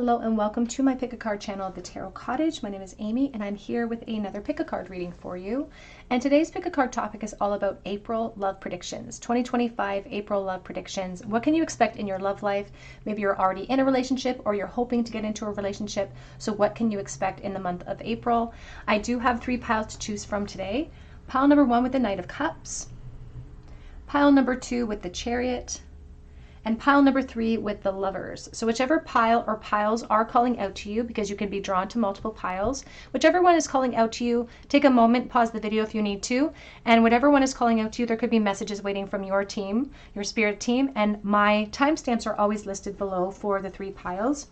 Hello and welcome to my pick a card channel at the Tarot Cottage. My name is Amy and I'm here with another pick a card reading for you. And today's pick a card topic is all about April love predictions. 2025 April love predictions. What can you expect in your love life? Maybe you're already in a relationship or you're hoping to get into a relationship. So what can you expect in the month of April? I do have 3 piles to choose from today. Pile number 1 with the Knight of Cups. Pile number 2 with the Chariot. And pile number 3 with the Lovers. So whichever pile or piles are calling out to you, because you can be drawn to multiple piles, whichever one is calling out to you, take a moment, pause the video if you need to, and whatever one is calling out to you, there could be messages waiting from your team, your spirit team, and my timestamps are always listed below for the 3 piles.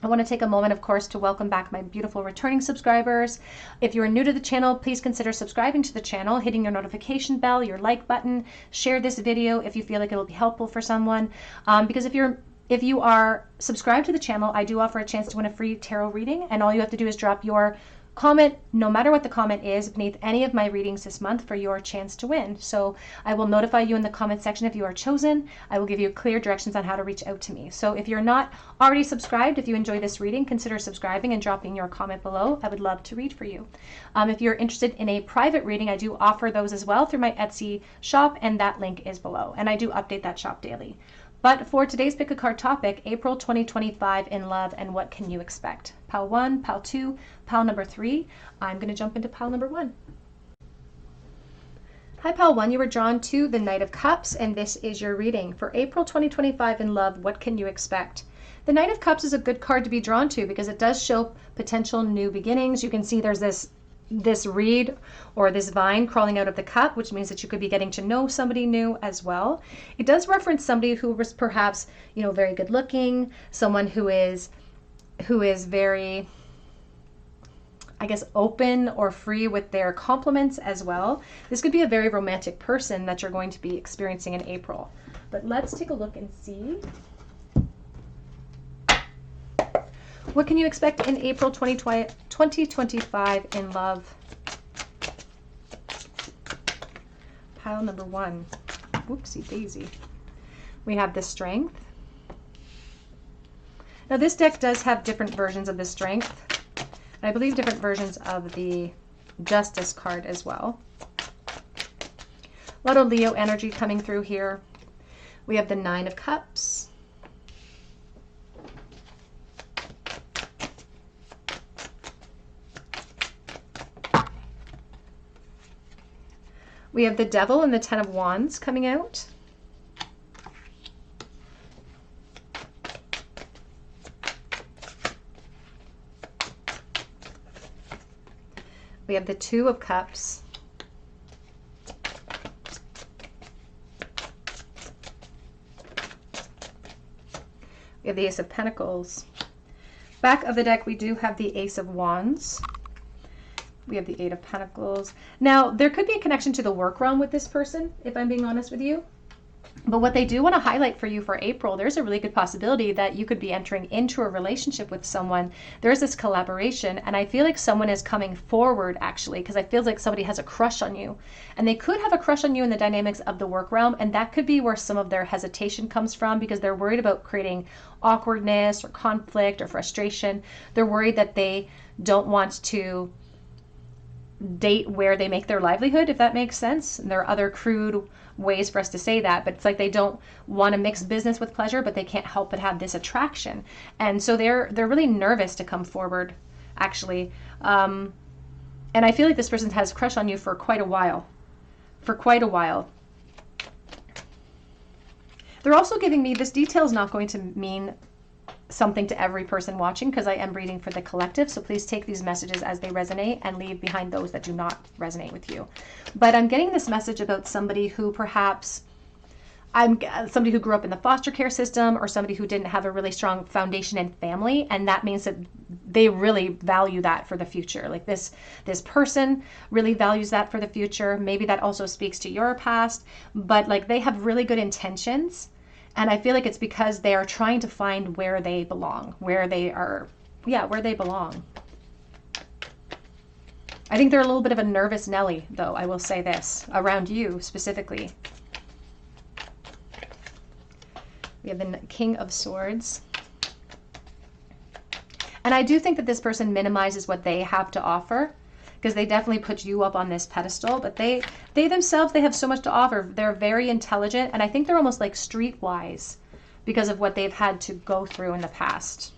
I want to take a moment, of course, to welcome back my beautiful returning subscribers. If you are new to the channel, please consider subscribing to the channel, hitting your notification bell, your like button, share this video if you feel like it will be helpful for someone. Because if you are subscribed to the channel, I do offer a chance to win a free tarot reading, and all you have to do is drop your comment, no matter what the comment is, beneath any of my readings this month for your chance to win. So I will notify you in the comment section if you are chosen. I will give you clear directions on how to reach out to me. So if you're not already subscribed, if you enjoy this reading, consider subscribing and dropping your comment below. I would love to read for you. If you're interested in a private reading, I do offer those as well through my Etsy shop, and that link is below. And I do update that shop daily. But for today's pick a card topic, April 2025 in love and what can you expect? Pile 1, pile 2, pile number 3. I'm going to jump into pile number 1. Hi, pile 1. You were drawn to the Knight of Cups, and this is your reading. For April 2025 in love, what can you expect? The Knight of Cups is a good card to be drawn to because it does show potential new beginnings. You can see there's this reed or this vine crawling out of the cup, which means that you could be getting to know somebody new as well. It does reference somebody who was perhaps, very good looking, someone who is very, I guess, open or free with their compliments as well. This could be a very romantic person that you're going to be experiencing in April. But let's take a look and see. What can you expect in April 2025 in love? Pile number 1. Whoopsie daisy. We have the Strength. Now this deck does have different versions of the Strength. And I believe different versions of the Justice card as well. A lot of Leo energy coming through here. We have the 9 of Cups. We have the Devil and the 10 of Wands coming out. We have the 2 of Cups. We have the Ace of Pentacles. Back of the deck, we do have the Ace of Wands. We have the 8 of Pentacles. Now, there could be a connection to the work realm with this person, if I'm being honest with you. But what they do want to highlight for you for April, there's a really good possibility that you could be entering into a relationship with someone. There's this collaboration, and I feel like someone is coming forward, actually, because I feel like somebody has a crush on you. And they could have a crush on you in the dynamics of the work realm, and that could be where some of their hesitation comes from, because they're worried about creating awkwardness or conflict or frustration. They're worried that they don't want to date where they make their livelihood, if that makes sense. And there are other crude ways for us to say that, but it's like they don't want to mix business with pleasure, but they can't help but have this attraction. And so they're really nervous to come forward, actually. And I feel like this person has a crush on you for quite a while. They're also giving me, this detail is not going to mean something to every person watching because I am reading for the collective, so please take these messages as they resonate and leave behind those that do not resonate with you. But I'm getting this message about somebody who perhaps, somebody who grew up in the foster care system or somebody who didn't have a really strong foundation and family, and that means that they really value that for the future. Like this person really values that for the future. Maybe that also speaks to your past, but like they have really good intentions. And I feel like it's because they are trying to find where they belong, where they belong. I think they're a little bit of a nervous Nelly, though, I will say this, around you specifically. We have the King of Swords. And I do think that this person minimizes what they have to offer, because they definitely put you up on this pedestal, but they themselves, they have so much to offer. They're very intelligent, and I think they're almost like streetwise because of what they've had to go through in the past.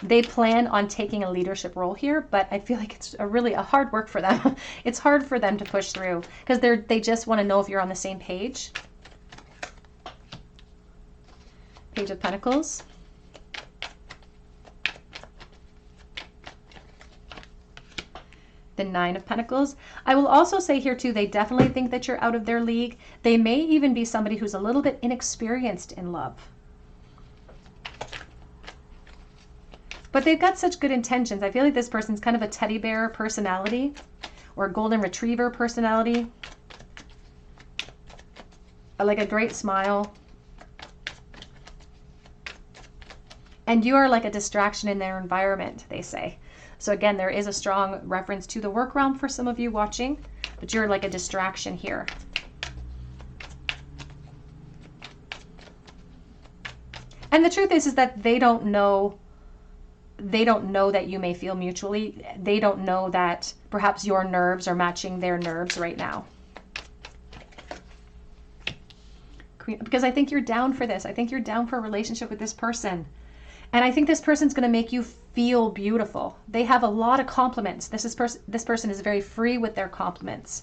They plan on taking a leadership role here, but I feel like it's really a hard work for them. It's hard for them to push through because they just want to know if you're on the same page. Page of Pentacles. The Nine of Pentacles. I will also say here too, they definitely think that you're out of their league. They may even be somebody who's a little bit inexperienced in love. But they've got such good intentions. I feel like this person's kind of a teddy bear personality or a golden retriever personality. Like a great smile. And you are like a distraction in their environment, they say. So again, there is a strong reference to the work realm for some of you watching, but you're like a distraction here. And the truth is that they don't know that you may feel mutually. They don't know that perhaps your nerves are matching their nerves right now. Because I think you're down for this. I think you're down for a relationship with this person. And I think this person's going to make you feel beautiful. They have a lot of compliments. This person is very free with their compliments.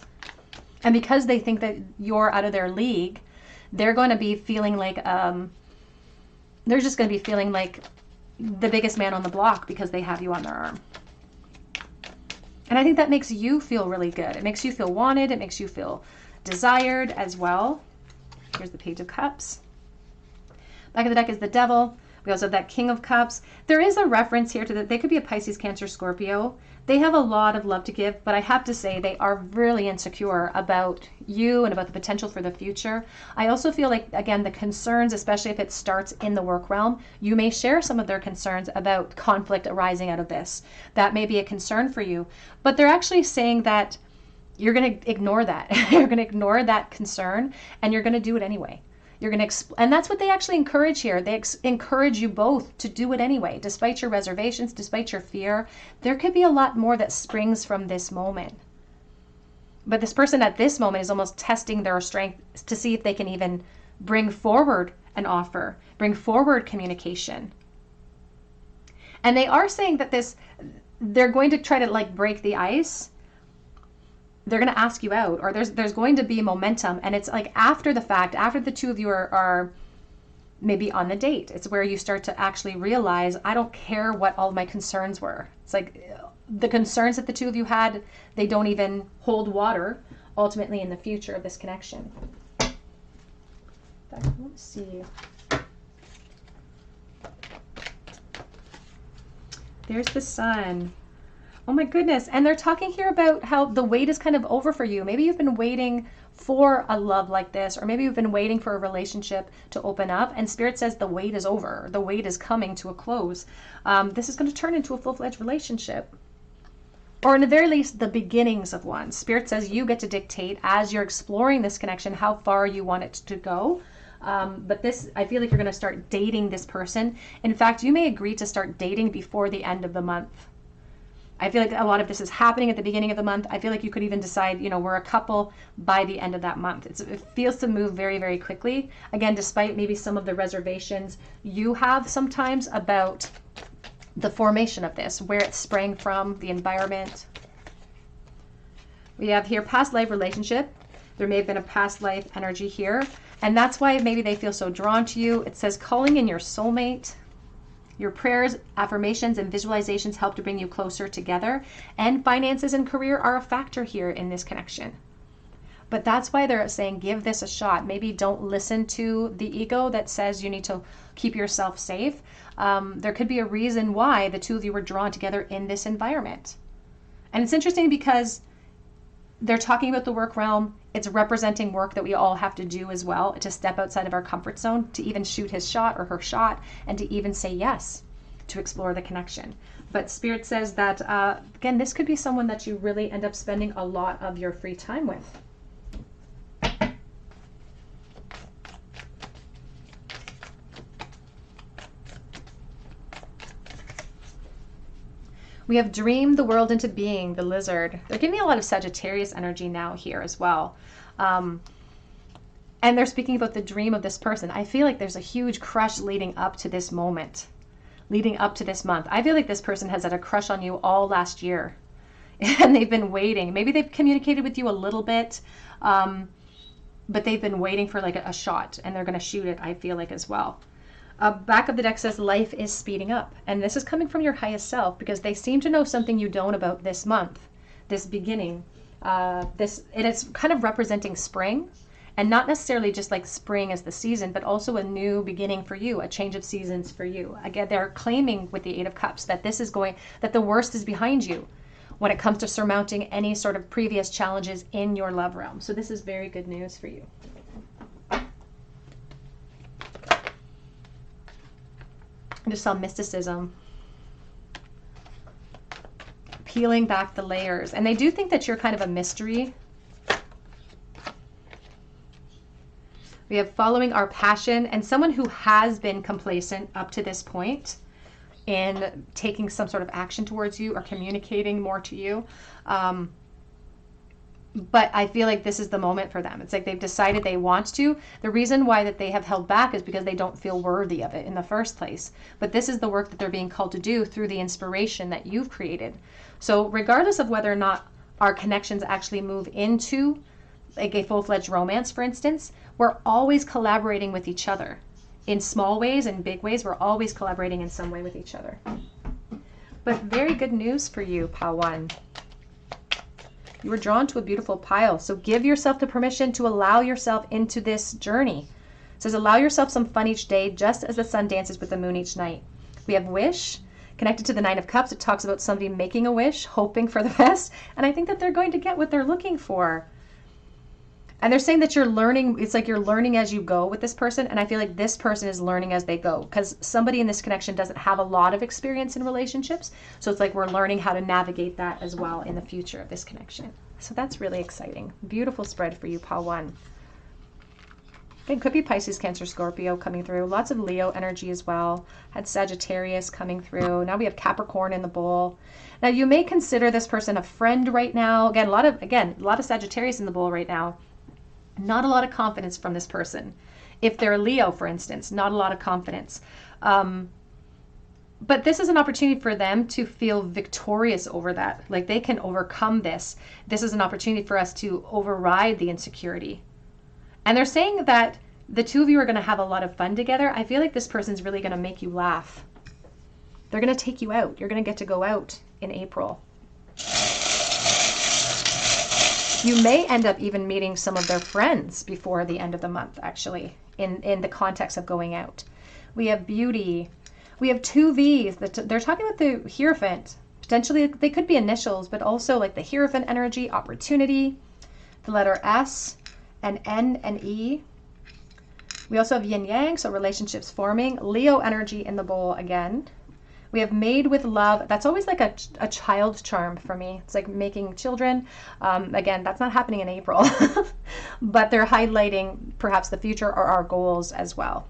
And because they think that you're out of their league, they're going to be feeling like, they're just going to be feeling like the biggest man on the block because they have you on their arm. And I think that makes you feel really good. It makes you feel wanted. It makes you feel desired as well. Here's the Page of Cups. Back of the deck is the Devil. We also have that King of Cups. There is a reference here to that. They could be a Pisces, Cancer, Scorpio. They have a lot of love to give, but I have to say they are really insecure about you and about the potential for the future. I also feel like, again, the concerns, especially if it starts in the work realm, you may share some of their concerns about conflict arising out of this. That may be a concern for you, but they're actually saying that you're going to ignore that. You're going to ignore that concern and you're going to do it anyway. You're going to, and that's what they actually encourage here. They encourage you both to do it anyway, despite your reservations, despite your fear. There could be a lot more that springs from this moment. But this person at this moment is almost testing their strength to see if they can even bring forward an offer, bring forward communication. And they are saying that they're going to try to like break the ice. They're going to ask you out, or there's going to be momentum, and it's like after the fact, after the two of you are maybe on the date, it's where you start to actually realize, I don't care what all my concerns were. It's like the concerns that the two of you had, they don't even hold water ultimately in the future of this connection. Let's see. There's the Sun. Oh my goodness. And they're talking here about how the wait is kind of over for you. Maybe you've been waiting for a love like this, or maybe you've been waiting for a relationship to open up, and Spirit says the wait is over. The wait is coming to a close. This is going to turn into a full-fledged relationship, or in the very least, the beginnings of one. Spirit says you get to dictate as you're exploring this connection how far you want it to go. But this, I feel like you're going to start dating this person. In fact, you may agree to start dating before the end of the month. I feel like a lot of this is happening at the beginning of the month. I feel like you could even decide, we're a couple by the end of that month. It feels to move very, very quickly. Again, despite maybe some of the reservations you have sometimes about the formation of this, where it sprang from, the environment. We have here past life relationship. There may have been a past life energy here, and that's why maybe they feel so drawn to you. It says calling in your soulmate. Your prayers, affirmations, and visualizations help to bring you closer together, and finances and career are a factor here in this connection. But that's why they're saying give this a shot. Maybe don't listen to the ego that says you need to keep yourself safe. There could be a reason why the two of you were drawn together in this environment. And it's interesting because they're talking about the work realm. It's representing work that we all have to do as well, to step outside of our comfort zone, to even shoot his shot or her shot, and to even say yes to explore the connection. But Spirit says that, again, this could be someone that you really end up spending a lot of your free time with. We have dreamed the world into being, the lizard. They're giving me a lot of Sagittarius energy now here as well. And they're speaking about the dream of this person. I feel like there's a huge crush leading up to this moment, leading up to this month. I feel like this person has had a crush on you all last year and they've been waiting. Maybe they've communicated with you a little bit, but they've been waiting for like a shot and they're going to shoot it, I feel like, as well. Back of the deck says life is speeding up. And this is coming from your highest self because they seem to know something you don't about this month, this beginning. And it's kind of representing spring. And not necessarily just like spring as the season, but also a new beginning for you, a change of seasons for you. Again, they're claiming with the Eight of Cups that that the worst is behind you when it comes to surmounting any sort of previous challenges in your love realm. So this is very good news for you. I just saw mysticism. Peeling back the layers. And they do think that you're kind of a mystery. We have following our passion and someone who has been complacent up to this point in taking some sort of action towards you or communicating more to you. But I feel like this is the moment for them. It's like they've decided they want to. The reason why that they have held back is because they don't feel worthy of it in the first place. But this is the work that they're being called to do through the inspiration that you've created. So regardless of whether or not our connections actually move into like a full-fledged romance, for instance, we're always collaborating with each other. In small ways and big ways, we're always collaborating in some way with each other. But very good news for you, Pile 1. You were drawn to a beautiful pile. So give yourself the permission to allow yourself into this journey. It says allow yourself some fun each day, just as the sun dances with the moon each night. We have wish. Connected to the Nine of Cups, it talks about somebody making a wish, hoping for the best. And I think that they're going to get what they're looking for. And they're saying that you're learning, it's like you're learning as you go with this person. And I feel like this person is learning as they go because somebody in this connection doesn't have a lot of experience in relationships. So it's like we're learning how to navigate that as well in the future of this connection. So that's really exciting. Beautiful spread for you, Pile 1. It could be Pisces, Cancer, Scorpio coming through. Lots of Leo energy as well. Had Sagittarius coming through. Now we have Capricorn in the bowl. Now you may consider this person a friend right now. Again, a lot of Sagittarius in the bowl right now. Not a lot of confidence from this person. If they're a Leo, for instance, not a lot of confidence. But this is an opportunity for them to feel victorious over that. Like they can overcome this. This is an opportunity for us to override the insecurity. And they're saying that the two of you are going to have a lot of fun together. I feel like this person's really going to make you laugh. They're going to take you out. You're going to get to go out in April. You may end up even meeting some of their friends before the end of the month, actually, in the context of going out. We have beauty. We have two V's. They're talking about the Hierophant. Potentially, they could be initials, but also like the Hierophant energy, opportunity, the letter S, and N and E. We also have yin yang, so relationships forming. Leo energy in the bowl again. We have made with love. That's always like a child charm for me. It's like making children. Again, that's not happening in April, but they're highlighting perhaps the future or our goals as well.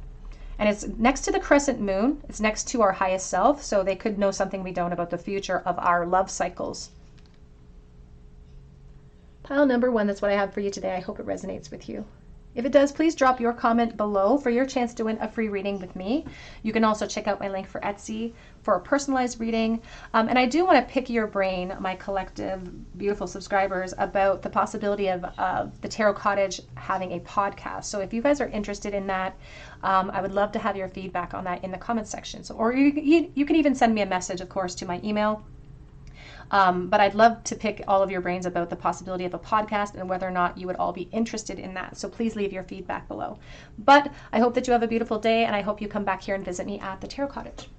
And it's next to the crescent moon. It's next to our highest self. So they could know something we don't about the future of our love cycles. Pile number 1, that's what I have for you today. I hope it resonates with you. If it does, please drop your comment below for your chance to win a free reading with me. You can also check out my link for Etsy for a personalized reading. And I do want to pick your brain, my collective beautiful subscribers, about the possibility of the Tarot Cottage having a podcast. So if you guys are interested in that, I would love to have your feedback on that in the comment section. So, or you can even send me a message, of course, to my email. But I'd love to pick all of your brains about the possibility of a podcast and whether or not you would all be interested in that. So please leave your feedback below. But I hope that you have a beautiful day, and I hope you come back here and visit me at the Tarot Cottage.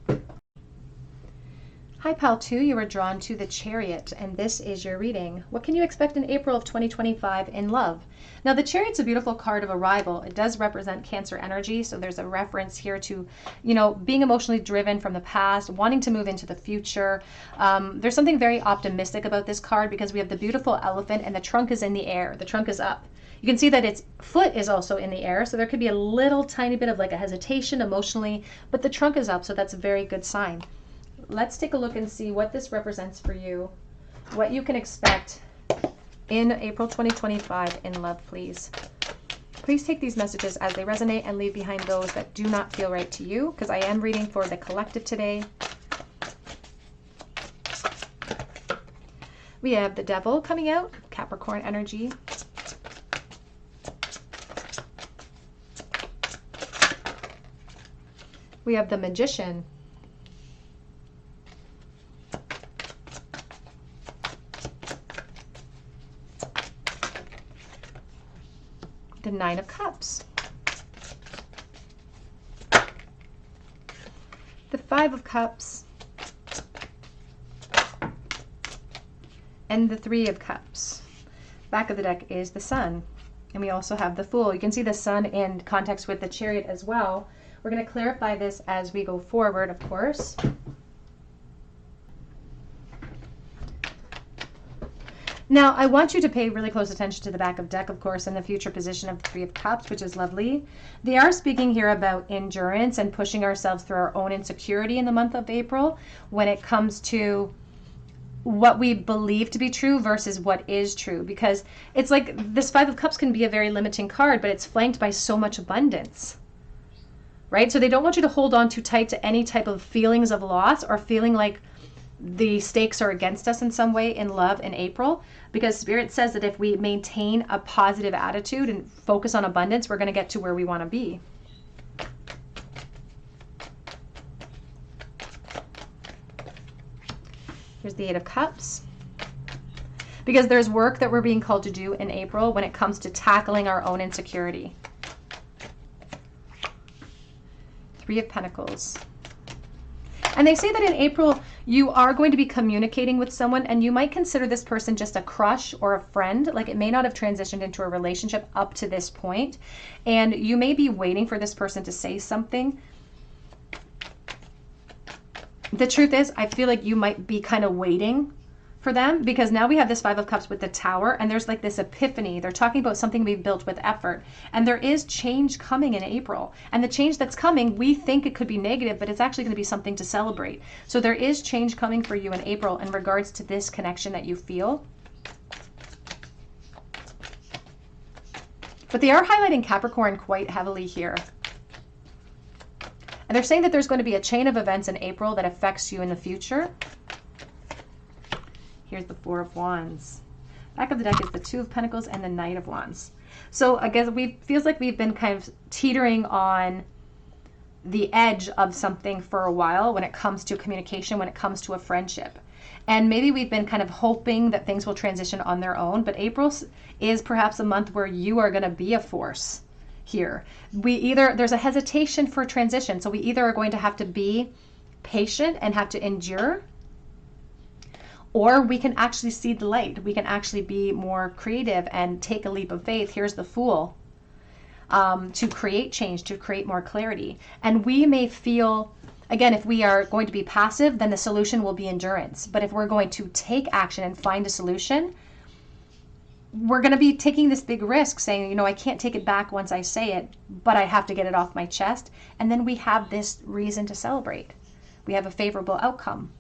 Hi, Pile 2. You were drawn to the Chariot, and this is your reading. What can you expect in April of 2025 in love? Now, the Chariot's a beautiful card of arrival. It does represent Cancer energy, so there's a reference here to, being emotionally driven from the past, wanting to move into the future. There's something very optimistic about this card because we have the beautiful elephant, and the trunk is in the air. The trunk is up. You can see that its foot is also in the air, so there could be a little tiny bit of like a hesitation emotionally, but the trunk is up, so that's a very good sign. let's take a look and see what this represents for you, what you can expect in April 2025 in love, please. Please take these messages as they resonate and leave behind those that do not feel right to you, because I am reading for the collective today. We have the Devil coming out, Capricorn energy. We have the Magician. The Nine of Cups. The Five of Cups. And the Three of Cups. Back of the deck is the Sun. And we also have the Fool. You can see the Sun in context with the Chariot as well. We're going to clarify this as we go forward, of course. Now, I want you to pay really close attention to the back of deck, of course, and the future position of the Three of Cups, which is lovely. They are speaking here about endurance and pushing ourselves through our own insecurity in the month of April when it comes to what we believe to be true versus what is true. Because it's like this Five of Cups can be a very limiting card, but it's flanked by so much abundance, right? So they don't want you to hold on too tight to any type of feelings of loss or feeling like the stakes are against us in some way in love in April, because Spirit says that if we maintain a positive attitude and focus on abundance, we're going to get to where we want to be. Here's the Eight of Cups. Because there's work that we're being called to do in April when it comes to tackling our own insecurity. Three of Pentacles. And they say that in April, you are going to be communicating with someone, and you might consider this person just a crush or a friend. Like, it may not have transitioned into a relationship up to this point. And you may be waiting for this person to say something. The truth is, I feel like you might be kind of waiting for them, because now we have this Five of Cups with the Tower, and there's like this epiphany. They're talking about something we've built with effort, and there is change coming in April, and the change that's coming, we think it could be negative, but it's actually going to be something to celebrate. So there is change coming for you in April in regards to this connection that you feel. But they are highlighting Capricorn quite heavily here. And they're saying that there's going to be a chain of events in April that affects you in the future. Here's the Four of Wands. Back of the deck is the Two of Pentacles and the Knight of Wands. So I guess feels like we've been kind of teetering on the edge of something for a while when it comes to communication, when it comes to a friendship. And maybe we've been kind of hoping that things will transition on their own, but April is perhaps a month where you are going to be a force here. There's a hesitation for transition. So we either are going to have to be patient and have to endure, or we can actually see the light. We can actually be more creative and take a leap of faith. Here's the Fool. To create change, to create more clarity. And we may feel, again, if we are going to be passive, then the solution will be endurance. But if we're going to take action and find a solution, we're going to be taking this big risk saying, you know, I can't take it back once I say it, but I have to get it off my chest. And then we have this reason to celebrate. We have a favorable outcome.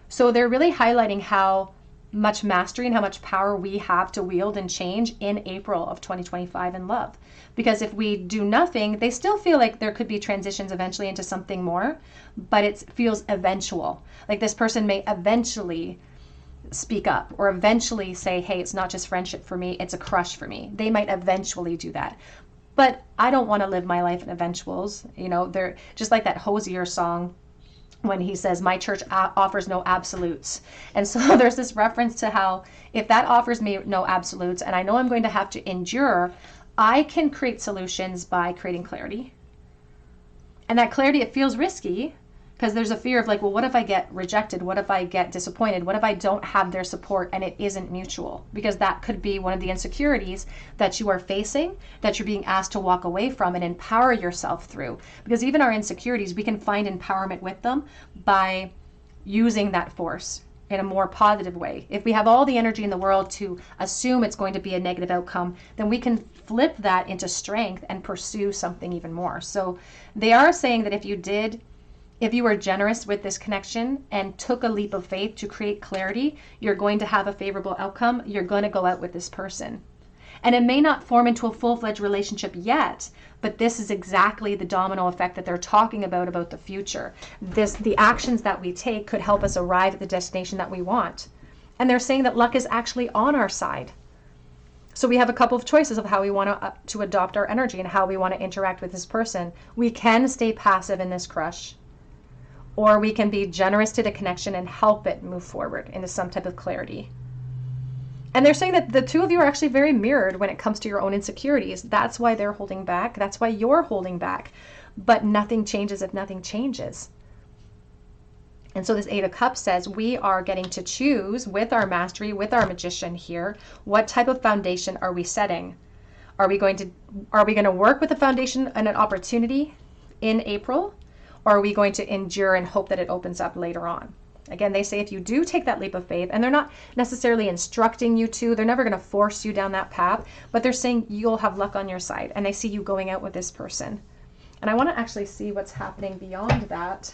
So they're really highlighting how much mastery and how much power we have to wield and change in April of 2025 in love. Because if we do nothing, they still feel like there could be transitions eventually into something more, but it feels eventual. Like this person may eventually speak up or eventually say, hey, it's not just friendship for me, it's a crush for me. They might eventually do that. But I don't want to live my life in eventuals. You know, they're just like that Hosier song, when he says, my church offers no absolutes. And so there's this reference to how if that offers me no absolutes, and I know I'm going to have to endure, I can create solutions by creating clarity. And that clarity, it feels risky because there's a fear of like, well, what if I get rejected? What if I get disappointed? What if I don't have their support and it isn't mutual? Because that could be one of the insecurities that you are facing, that you're being asked to walk away from and empower yourself through. Because even our insecurities, we can find empowerment with them by using that force in a more positive way. If we have all the energy in the world to assume it's going to be a negative outcome, then we can flip that into strength and pursue something even more. So they are saying that if you did If you were generous with this connection and took a leap of faith to create clarity, you're going to have a favorable outcome. You're going to go out with this person. And it may not form into a full-fledged relationship yet, but this is exactly the domino effect that they're talking about the future. The actions that we take could help us arrive at the destination that we want. And they're saying that luck is actually on our side. So we have a couple of choices of how we want to adopt our energy and how we want to interact with this person. We can stay passive in this crush, or we can be generous to the connection and help it move forward into some type of clarity. And they're saying that the two of you are actually very mirrored when it comes to your own insecurities. That's why they're holding back. That's why you're holding back. But nothing changes if nothing changes. And so this Eight of Cups says we are getting to choose with our mastery, with our magician here, what type of foundation are we setting? Are we going to work with the foundation and an opportunity in April? Or are we going to endure and hope that it opens up later on? Again, they say if you do take that leap of faith, and they're not necessarily instructing you to, they're never going to force you down that path, but they're saying you'll have luck on your side. And they see you going out with this person. And I want to actually see what's happening beyond that.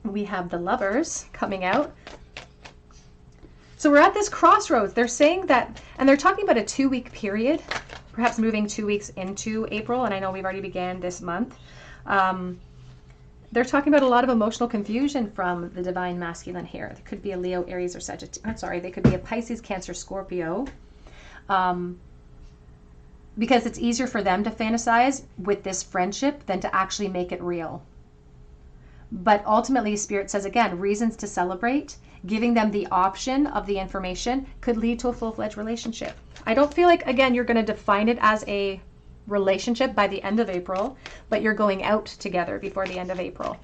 We have the Lovers coming out. So we're at this crossroads. They're saying that, and they're talking about a 2-week period, perhaps moving 2 weeks into April. And I know we've already began this month. They're talking about a lot of emotional confusion from the divine masculine here. There could be a Leo, Aries, or Sagittarius. Sorry, they could be a Pisces, Cancer, Scorpio. Because it's easier for them to fantasize with this friendship than to actually make it real. But ultimately, Spirit says, again, reasons to celebrate, giving them the option of the information could lead to a full-fledged relationship. I don't feel like, again, you're going to define it as a relationship by the end of April, but you're going out together before the end of April.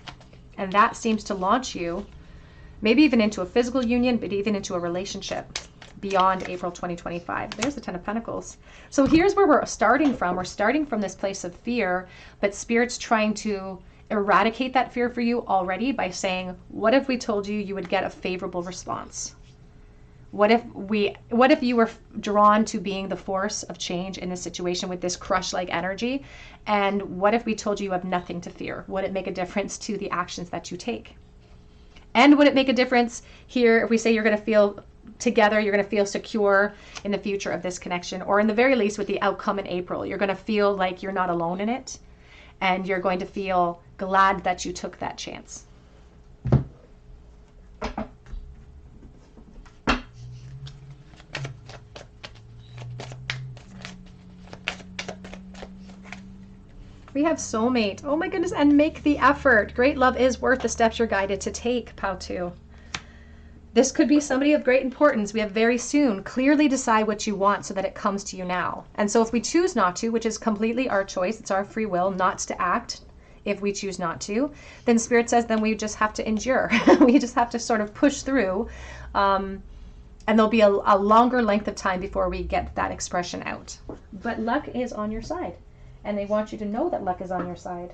And that seems to launch you maybe even into a physical union, but even into a relationship beyond April 2025. There's the Ten of Pentacles. So here's where we're starting from. We're starting from this place of fear, but Spirit's trying to eradicate that fear for you already by saying, what if we told you you would get a favorable response? What if you were drawn to being the force of change in this situation with this crush-like energy? And what if we told you you have nothing to fear? Would it make a difference to the actions that you take? And would it make a difference here if we say you're going to feel together, you're going to feel secure in the future of this connection, or in the very least with the outcome in April, you're going to feel like you're not alone in it, and you're going to feel glad that you took that chance. We have soulmate. Oh my goodness, and make the effort. Great love is worth the steps you're guided to take, Pao-Tu. This could be somebody of great importance. We have very soon. Clearly decide what you want so that it comes to you now. And so if we choose not to, which is completely our choice, it's our free will not to act if we choose not to, then Spirit says then we just have to endure. We just have to sort of push through. And there'll be a longer length of time before we get that expression out. But luck is on your side. And they want you to know that luck is on your side.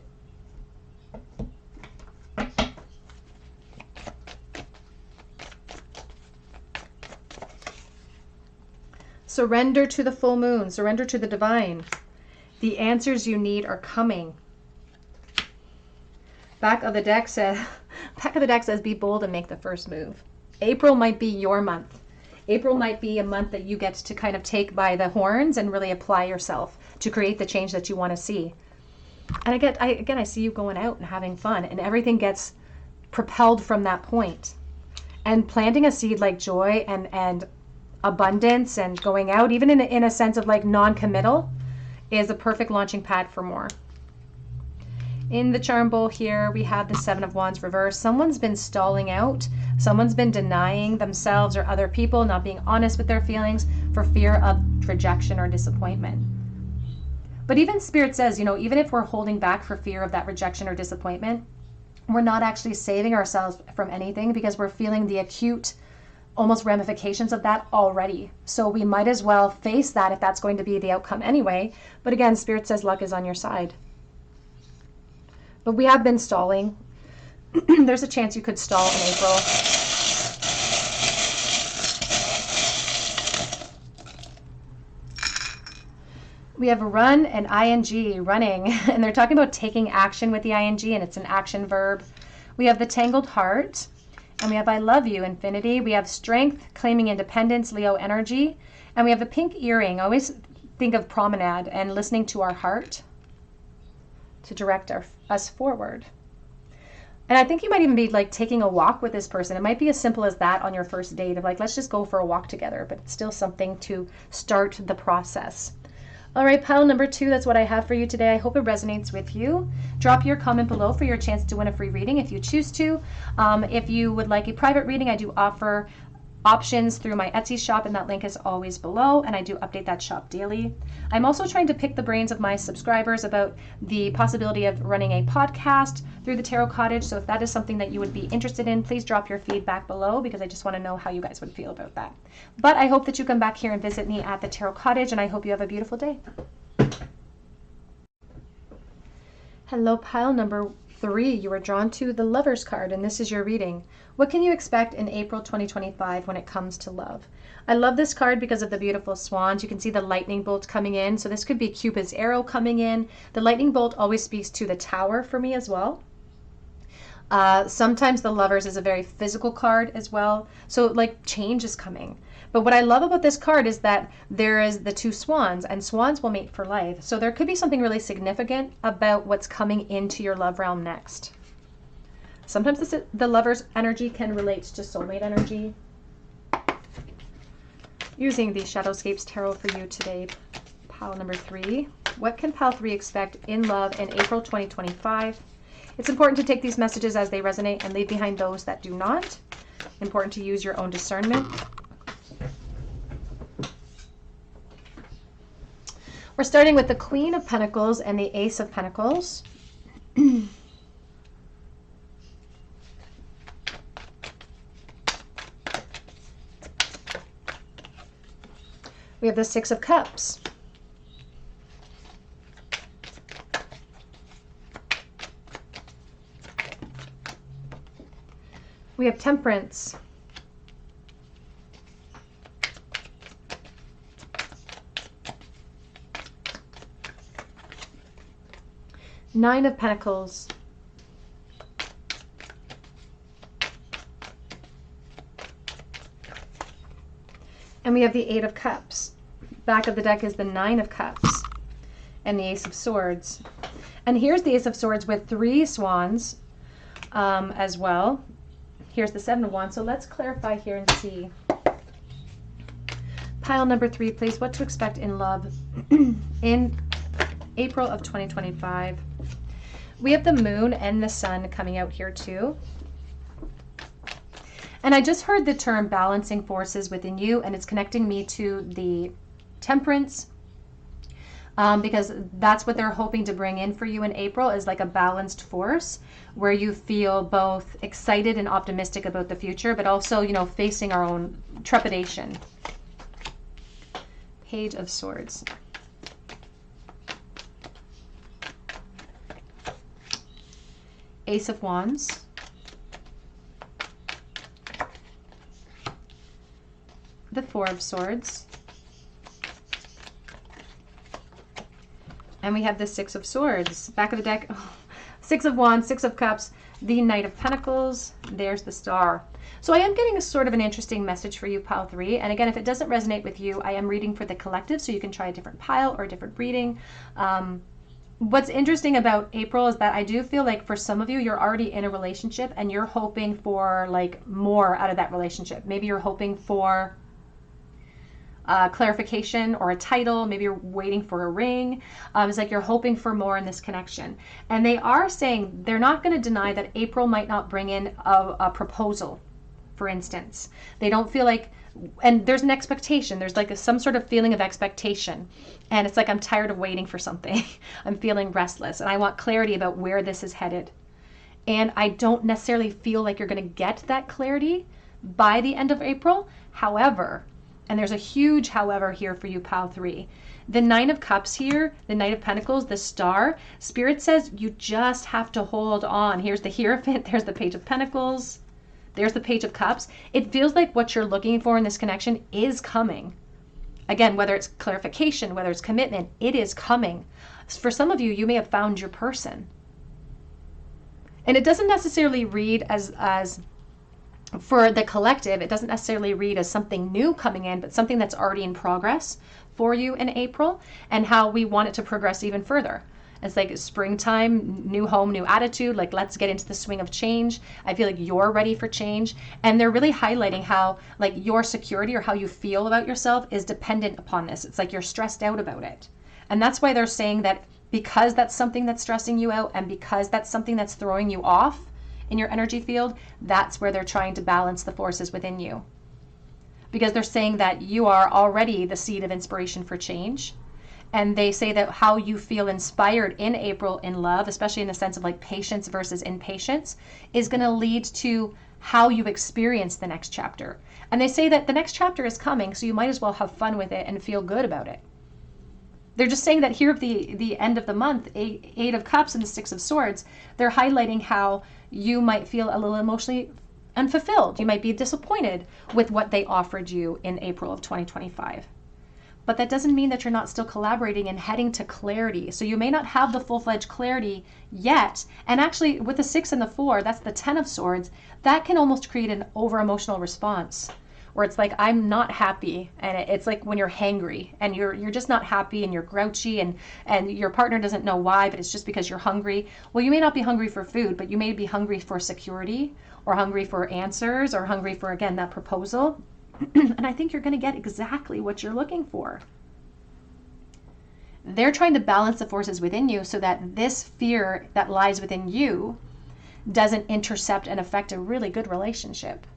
Surrender to the full moon. Surrender to the divine. The answers you need are coming. Back of the deck says, be bold and make the first move. April might be your month. April might be a month that you get to kind of take by the horns and really apply yourself to create the change that you want to see. And I see you going out and having fun, and everything gets propelled from that point. And planting a seed like joy and abundance and going out, even in a sense of like non-committal, is a perfect launching pad for more. In the charm bowl here, we have the Seven of Wands reversed. Someone's been stalling out. Someone's been denying themselves or other people, not being honest with their feelings for fear of rejection or disappointment. But even Spirit says, even if we're holding back for fear of that rejection or disappointment, we're not actually saving ourselves from anything because we're feeling the acute, almost ramifications of that already. So we might as well face that if that's going to be the outcome anyway. But again, Spirit says luck is on your side. But we have been stalling. There's a chance you could stall in April. We have run and ing, running, and they're talking about taking action with the ing, and it's an action verb. We have the tangled heart, and we have I love you, infinity. We have strength, claiming independence, Leo energy, and we have the pink earring. I always think of promenade and listening to our heart to direct us forward. And I think you might even be like taking a walk with this person. It might be as simple as that on your first date of like, let's just go for a walk together, but it's still something to start the process. All right, pile number 2, that's what I have for you today. I hope it resonates with you. Drop your comment below for your chance to win a free reading if you choose to. If you would like a private reading, I do offer options through my Etsy shop, and that link is always below, and I do update that shop daily. I'm also trying to pick the brains of my subscribers about the possibility of running a podcast through the Tarot Cottage, so if that is something that you would be interested in, please drop your feedback below, because I just want to know how you guys would feel about that. But I hope that you come back here and visit me at the Tarot Cottage, and I hope you have a beautiful day. Hello, pile number 3. You are drawn to the Lover's card, and this is your reading. What can you expect in April 2025 when it comes to love? I love this card because of the beautiful swans. You can see the lightning bolt coming in. So this could be Cupid's arrow coming in. The lightning bolt always speaks to the Tower for me as well. Sometimes the Lovers is a very physical card as well. So like change is coming. But what I love about this card is that there is the 2 swans, and swans will mate for life. So there could be something really significant about what's coming into your love realm next. Sometimes the Lover's energy can relate to soulmate energy. Using the Shadowscapes Tarot for you today, pile number 3. What can pile 3 expect in love in April 2025? It's important to take these messages as they resonate and leave behind those that do not. Important to use your own discernment. We're starting with the Queen of Pentacles and the Ace of Pentacles. We have the 6 of Cups. We have Temperance. Nine of Pentacles. And we have the 8 of Cups. Back of the deck is the 9 of Cups and the Ace of Swords. And here's the Ace of Swords with 3 swans as well. Here's the 7 of Wands. So let's clarify here and see. Pile number 3, please. What to expect in love in April of 2025. We have the Moon and the Sun coming out here too. And I just heard the term balancing forces within you, and it's connecting me to the Temperance, because that's what they're hoping to bring in for you in April, is like a balanced force where you feel both excited and optimistic about the future, but also, you know, facing our own trepidation. Page of Swords. Ace of Wands. The 4 of Swords. And we have the 6 of Swords. Back of the deck, 6 of Wands, 6 of Cups, the Knight of Pentacles. There's the Star. So I am getting a sort of an interesting message for you, pile 3. And again, if it doesn't resonate with you, I am reading for the collective, so you can try a different pile or a different reading. What's interesting about April is that I do feel like for some of you, you're already in a relationship and you're hoping for like more out of that relationship. Maybe you're hoping for clarification or a title. Maybe you're waiting for a ring. It's like you're hoping for more in this connection. And they are saying they're not going to deny that April might not bring in a proposal, for instance. They don't feel like, and there's an expectation. There's like some sort of feeling of expectation. And it's like, I'm tired of waiting for something. I'm feeling restless and I want clarity about where this is headed. And I don't necessarily feel like you're going to get that clarity by the end of April. However, and there's a huge however here for you, pile 3. The 9 of Cups here, the Knight of Pentacles, the Star, Spirit says you just have to hold on. Here's the Hierophant, there's the Page of Pentacles, there's the Page of Cups. It feels like what you're looking for in this connection is coming. Again, whether it's clarification, whether it's commitment, it is coming. For some of you, you may have found your person. And it doesn't necessarily read as for the collective, it doesn't necessarily read as something new coming in, but something that's already in progress for you in April, and how we want it to progress even further. It's like springtime, new home, new attitude. Like, let's get into the swing of change. I feel like you're ready for change. And they're really highlighting how like your security or how you feel about yourself is dependent upon this. It's like you're stressed out about it. And that's why they're saying that because that's something that's stressing you out, and because that's something that's throwing you off in your energy field, that's where they're trying to balance the forces within you. Because they're saying that you are already the seed of inspiration for change. And they say that how you feel inspired in April in love, especially in the sense of like patience versus impatience, is going to lead to how you experience the next chapter. And they say that the next chapter is coming, so you might as well have fun with it and feel good about it. They're just saying that here at the end of the month, Eight of Cups and the Six of Swords, they're highlighting how you might feel a little emotionally unfulfilled. You might be disappointed with what they offered you in April of 2025. But that doesn't mean that you're not still collaborating and heading to clarity. So you may not have the full-fledged clarity yet. And actually with the 6 and the 4, that's the 10 of Swords, that can almost create an over-emotional response where it's like, I'm not happy. And it's like when you're hangry and you're just not happy and you're grouchy and your partner doesn't know why, but it's just because you're hungry. Well, you may not be hungry for food, but you may be hungry for security or hungry for answers or hungry for, again, that proposal. And I think you're going to get exactly what you're looking for. They're trying to balance the forces within you so that this fear that lies within you doesn't intercept and affect a really good relationship.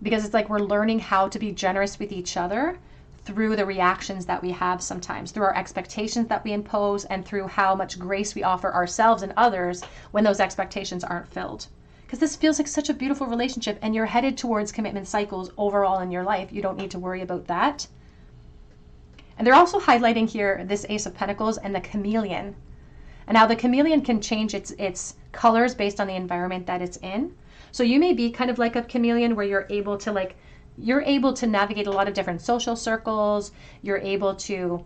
Because it's like we're learning how to be generous with each other through the reactions that we have sometimes, through our expectations that we impose, and through how much grace we offer ourselves and others when those expectations aren't filled. Because this feels like such a beautiful relationship, and you're headed towards commitment cycles overall in your life. You don't need to worry about that. And they're also highlighting here this Ace of Pentacles and the chameleon. And how the chameleon can change its colors based on the environment that it's in. So you may be kind of like a chameleon where you're able to navigate a lot of different social circles. You're able to,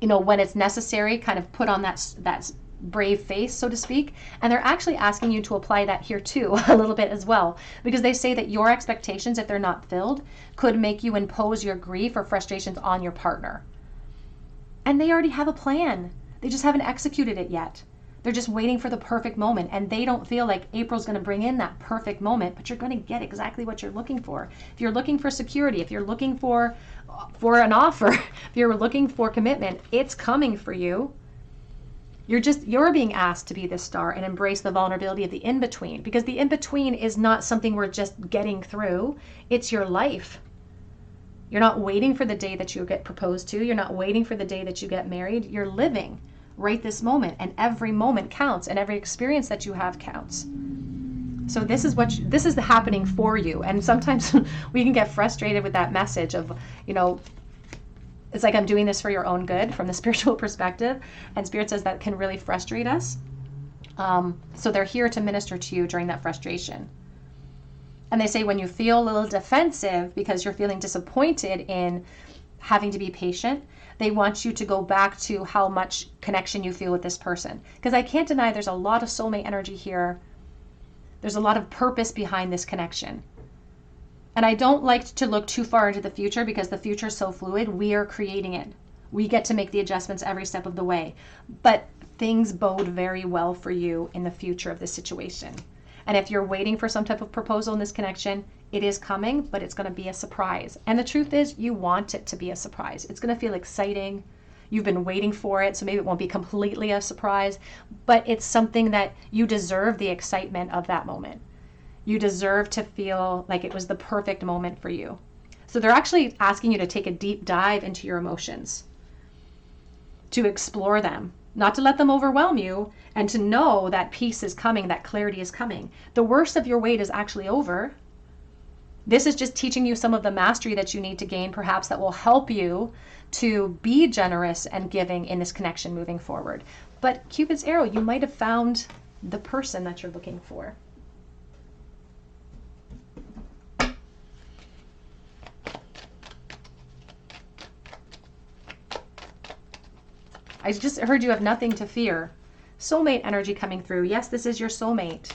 when it's necessary, kind of put on that brave face, so to speak. And they're actually asking you to apply that here too a little bit as well, because they say that your expectations, if they're not filled, could make you impose your grief or frustrations on your partner. And they already have a plan. They just haven't executed it yet. They're just waiting for the perfect moment, and they don't feel like April's going to bring in that perfect moment, but you're going to get exactly what you're looking for. If you're looking for security, if you're looking for an offer, if you're looking for commitment, it's coming for you. You're being asked to be this star and embrace the vulnerability of the in-between, because the in-between is not something we're just getting through. It's your life. You're not waiting for the day that you get proposed to. You're not waiting for the day that you get married. You're living right this moment, and every moment counts, and every experience that you have counts. So this is happening for you. And sometimes we can get frustrated with that message of, it's like, I'm doing this for your own good from the spiritual perspective. And Spirit says that can really frustrate us. So they're here to minister to you during that frustration. And they say when you feel a little defensive because you're feeling disappointed in having to be patient, they want you to go back to how much connection you feel with this person. Because I can't deny there's a lot of soulmate energy here. There's a lot of purpose behind this connection. And I don't like to look too far into the future, because the future is so fluid. We are creating it. We get to make the adjustments every step of the way. But things bode very well for you in the future of this situation. And if you're waiting for some type of proposal in this connection, it is coming, but it's going to be a surprise. And the truth is, you want it to be a surprise. It's going to feel exciting. You've been waiting for it, so maybe it won't be completely a surprise, but it's something that you deserve the excitement of that moment. You deserve to feel like it was the perfect moment for you. So they're actually asking you to take a deep dive into your emotions, to explore them, not to let them overwhelm you, and to know that peace is coming, that clarity is coming. The worst of your wait is actually over. This is just teaching you some of the mastery that you need to gain, perhaps, that will help you to be generous and giving in this connection moving forward. But Cupid's arrow, you might have found the person that you're looking for. I just heard you have nothing to fear. Soulmate energy coming through. Yes, this is your soulmate.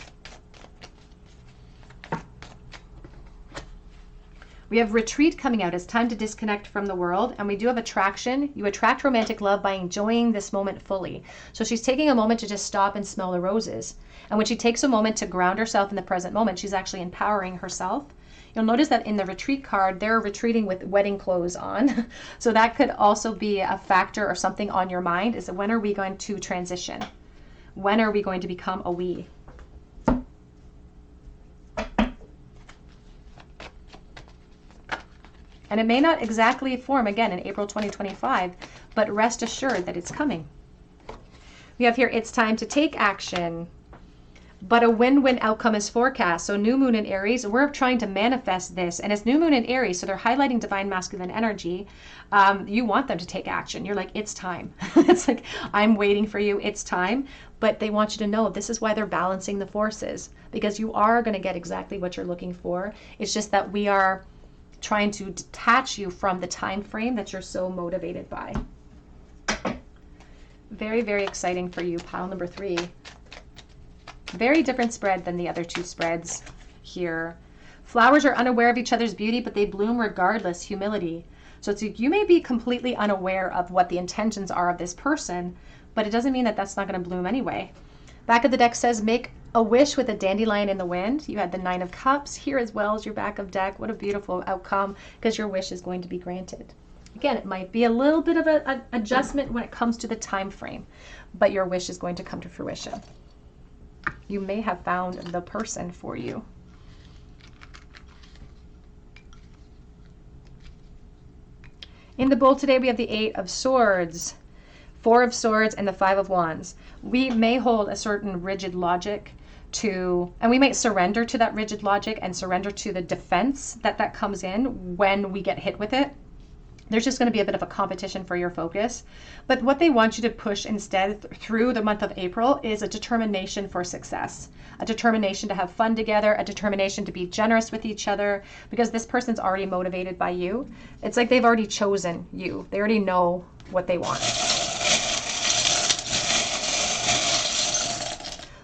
We have retreat coming out. It's time to disconnect from the world. And we do have attraction. You attract romantic love by enjoying this moment fully. So she's taking a moment to just stop and smell the roses. And when she takes a moment to ground herself in the present moment, she's actually empowering herself. You'll notice that in the retreat card, they're retreating with wedding clothes on. So that could also be a factor or something on your mind, is when are we going to transition? When are we going to become a we? And it may not exactly form again in April 2025, but rest assured that it's coming. We have here, it's time to take action, but a win-win outcome is forecast. So new moon in Aries, we're trying to manifest this, and it's new moon in Aries, so they're highlighting divine masculine energy. You want them to take action. You're like, it's time. It's like, I'm waiting for you, it's time. But they want you to know this is why they're balancing the forces, because you are going to get exactly what you're looking for. It's just that we are trying to detach you from the time frame that you're so motivated by. Very, very exciting for you, pile number 3. Very different spread than the other 2 spreads here. Flowers are unaware of each other's beauty, but they bloom regardless. Humility. So it's, you may be completely unaware of what the intentions are of this person, but it doesn't mean that that's not going to bloom anyway. Back of the deck says, make a wish with a dandelion in the wind. You had the 9 of Cups here as well as your back of deck. What a beautiful outcome, because your wish is going to be granted. Again, it might be a little bit of an adjustment when it comes to the time frame, but your wish is going to come to fruition. You may have found the person for you. In the bowl today, we have the 8 of Swords, 4 of Swords, and the 5 of Wands. We may hold a certain rigid logic and we might surrender to that rigid logic and surrender to the defense that comes in when we get hit with it. There's just going to be a bit of a competition for your focus. But what they want you to push instead through the month of April is a determination for success, a determination to have fun together, a determination to be generous with each other, because this person's already motivated by you. It's like they've already chosen you. They already know what they want.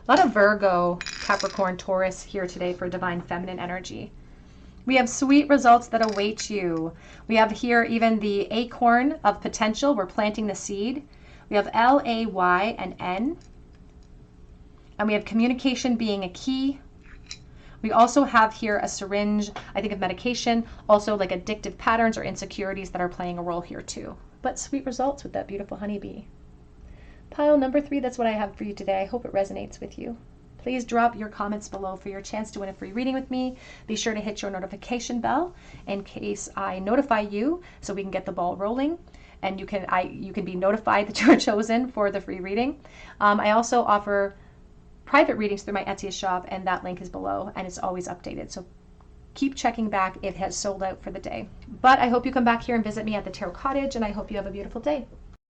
A lot of Virgo, Capricorn, Taurus here today for divine feminine energy. We have sweet results that await you. We have here even the acorn of potential. We're planting the seed. We have L, A, Y, and N. And we have communication being a key. We also have here a syringe, I think, of medication. Also like addictive patterns or insecurities that are playing a role here too. But sweet results with that beautiful honeybee. Pile number 3, that's what I have for you today. I hope it resonates with you. Please drop your comments below for your chance to win a free reading with me. Be sure to hit your notification bell in case I notify you so we can get the ball rolling. And you can be notified that you are chosen for the free reading. I also offer private readings through my Etsy shop, and that link is below, and it's always updated. So keep checking back. It has sold out for the day. But I hope you come back here and visit me at the Tarot Cottage, and I hope you have a beautiful day.